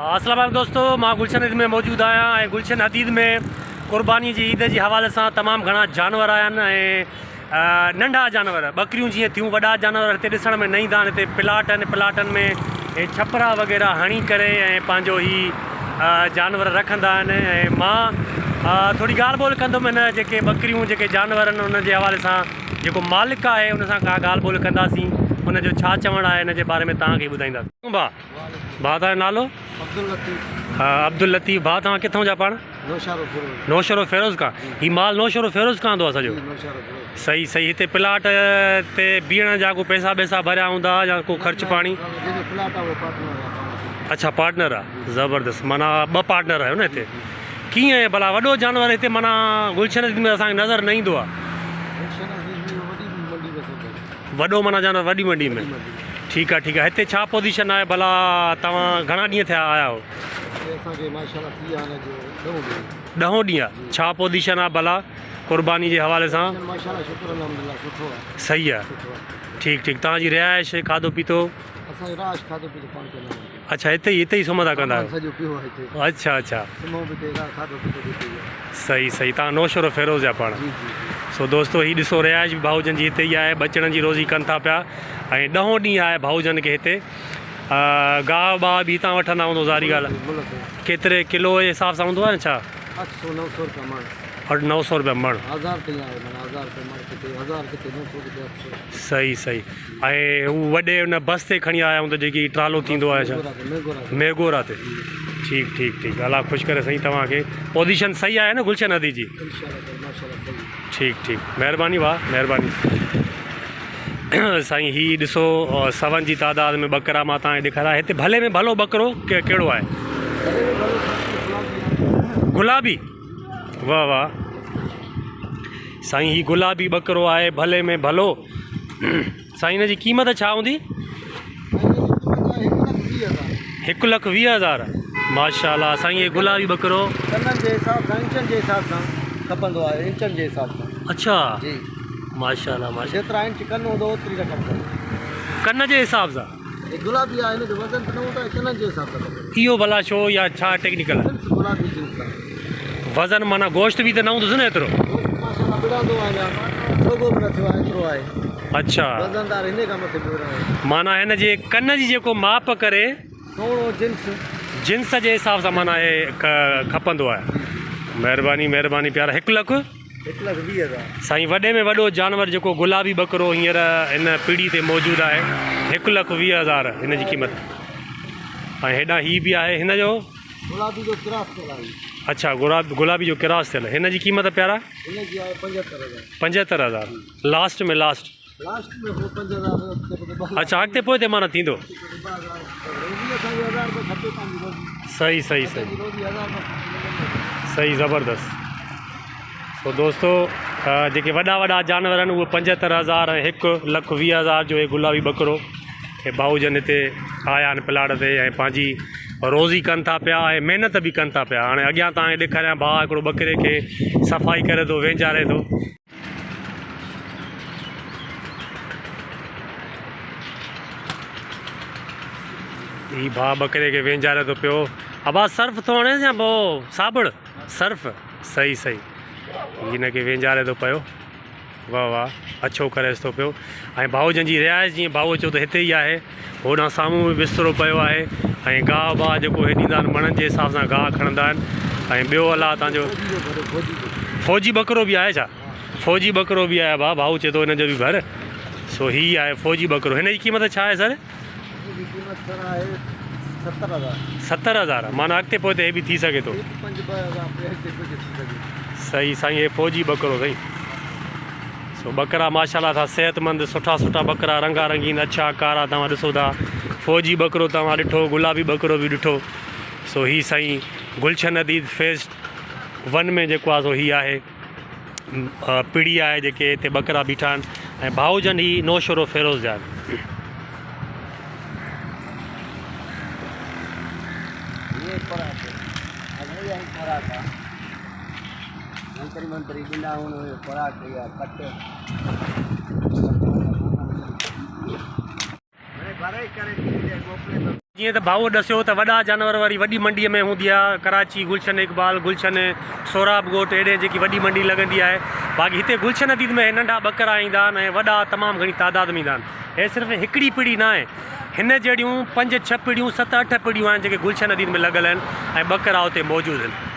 अस्सलाम वालेकुम दोस्तों, मां गुलशन हदीद में मौजूद आया। गुलशन हदीद में कुर्बानी जी ईद के हवाले से तमाम घना जानवर आया नंढा जानवर बकरियों जी थियूं, वॾा जानवर हिते ॾिसण में न ईंदा आहिनि। हिते प्लाटनि में छपरा वग़ैरह हणी करे पंहिंजो ही जानवर रखंदा आहिनि। मां थोड़ी ॻाल्हि ॿोल कंदुमि हिन जेके बकरियूं जेके जानवर आहिनि उन जे हवाले सां जेको मालिक आहे उन सां का ॻाल्हि ॿोल कंदासीं। उनजो छा चवणु आहे हिन जे बारे में तव्हांखे ॿुधाईंदासीं। भाउ तव्हांजो नालो? अब्दुल लतीफ़। भाउ तव्हां किथां जा पाण? नौशरो फेरोज़ खां। हीउ माल नौशरो फेरोज़ खां ईंदो आहे सॼो? सही सही। हिते प्लाट ते बीहण जा को पैसा वैसा भरिया हूंदा या को ख़र्च पाणी? अच्छा, पार्टनर आहे। ज़बरदस्त। माना ॿ पार्टनर आहियो न हिते। कीअं आहे भला वॾो जानवर हिते माना गुलशन में असांखे नज़र न ईंदो आहे? वॾो माना जानवर वॾी मंडी में। ठीक है ठीक है। हिते छा पोजीशन है भला? तव्हां घणा ॾींहं थिया आया हो? 10 ॾींहं। छा पोजीशन है भला कुर्बानी के हवाले से? सही है। ठीक ठीक। तव्हांजी रिहाइश खाधो पीतो? अच्छा, हिते ही सुम्हंदा कंदा आहियो? अच्छा अच्छा। सही सही। तव्हां नौशरो फेरोज़ जा पाण? सो दोस्तों ही ॾिसो रिहाइश भी भाऊजन जी हिते ही आहे। बचण जी रोज़ी कनि था पिया। 10 ॾींहं आहे भाऊजन के हिते। गाह बाह भी तव्हां वठंदा हूंदो? ज़ारी ॻाल्हि केतिरे किलो जे हिसाब सां हूंदो आहे न? छा 900 रुपया मण? सही सही। हू वॾे उन बस ते खणी आया हूंदो जेकी ट्रालो थींदो आहे छा? मेगोरा ते। ठीक ठीक ठीक। अल्लाह ख़ुशि करे साईं तव्हांखे। पोजीशन सही आहे न गुलशन हदीद जी? ठीक ठीक। महिरबानी भाउ, महिरबानी साईं। ही ॾिसो सवन जी तादाद में बकरा मां तव्हांखे ॾेखारिया। हिते भले में भलो बकरो कहिड़ो आहे? गुलाबी। वाह वाह साईं। ही गुलाबी बकरो आहे, भले में भलो। साईं हिन जी क़ीमत छा हूंदी? 1,20,000। माशाल्लाह साईं। ये गुलाबी बकरो खपंदो आहे इंचन जे हिसाब सां? अच्छा जी। माशाल्लाह माशाल्लाह। जेतिरा इंच कन हूंदो ओतिरी रक़म कन जे हिसाब सां? गुलाबी आहे, हिन जो वज़न न हूंदो आहे, कन जे हिसाब सां। इहो भला छो या छा टेक्निकल? गुलाबी जिन्स आहे। वज़न माना गोश्त भी तो न हूंदुसि न एतिरो? अच्छा। वज़नदार हिन खां मथे माना हिन जे कन जी जेको माप करे जिन्स जे हिसाब सां माना हे खपंदो आहे। महिरबानी महिरबानी प्यारा। 1,20,000 साईं। वॾे में वॾो जानवर जेको गुलाबी बकरो हींअर हिन पीढ़ी ते मौजूदु आहे, 1,20,000 हिन जी क़ीमत। ऐं हेॾां हीअ बि आहे हिन जो गुलाबी जो क्रास थियल आहे। अच्छा, गुलाबी जो क्रास थियल। हिन जी क़ीमत प्यारा? हिन जी आहे 75,000। 75,000 लास्ट में? लास्ट में 5,000। अच्छा, अॻिते पोइ ते माना थींदो? सही सही सही सही। ज़बरदस्त। तो दोस्तों जेके वॾा जानवर आहिनि उहे 75,000 ऐं 1,20,000 जो हे गुलाबी बकरो हे भाऊजन हिते आया आहिनि प्लाट ते ऐं पंहिंजी रोज़ी कनि था पिया ऐं महिनत बि कनि था पिया। हाणे अॻियां तव्हांखे ॾेखारियां भाउ हिकिड़ो बकरे खे सफ़ाई करे थो, वेंचारे थो। ही भाउ बकरे खे वेंचारे थो पियो। अब सर्फ थो हणे या पोइ साबुण? सर्फ। सही सही। हिन खे वेंचारे थो पियो। वाह वाह। अच्छो करेसि थो पियो। ऐं भाऊजन जी रिहाइश जीअं भाऊ चयो त हिते ई आहे। होॾां साम्हूं बि बिस्तरो पियो आहे ऐं गाह बाह जेको हे ॾींदा आहिनि मणनि जे हिसाब सां गाह खणंदा आहिनि। ऐं ॿियो अलाह तव्हांजो फ़ौजी बकरो बि आहे छा? फ़ौजी बकरो बि आहे भाउ चए थो हिन जो बि भर। सो ही आहे फ़ौजी बकरो। हिन जी क़ीमत छा आहे सर? 70,000। माना अॻिते पोइ ते हे बि थी सघे थो? सही साईं। हे फ़ौजी बकरो साईं। सो बकरा माशाल्लाह था सेहतमंद सुठा सुठा बकरा, रंगा रंगीन अच्छा कारा तव्हां ॾिसो था। फ़ौजी बकरो तव्हां ॾिठो, गुलाबी बकरो बि ॾिठो। सो ही साईं गुलशन हदीद फेज़ 1 में जेको आहे सो ही आहे पीढ़ी आहे जेके हिते बकरा बीठा आहिनि ऐं भाऊजन ही नौशरो फेरोज़ जा आहिनि। मंत्री बिना खुराक या कट जीअं त भाऊ ॾसियो त वॾा जानवर वारी वॾी मंडीअ में हूंदी आहे, कराची, गुलशन इकबाल, गुलशन सोराब ॻोठ, हेॾे जेकी वॾी मंडी लॻंदी आहे। बाक़ी हिते गुलशन अदीद में नंढा ॿकरा ईंदा आहिनि ऐं वॾा तमामु घणी तादाद में ईंदा आहिनि। हे सिर्फ़ु हिकिड़ी पीढ़ी न आहे, हिन जहिड़ियूं 5-6 पीढ़ियूं 7-8 पीढ़ियूं आहिनि जेके गुलशन अदीद में लॻल आहिनि ऐं ॿकरा उते मौजूदु आहिनि।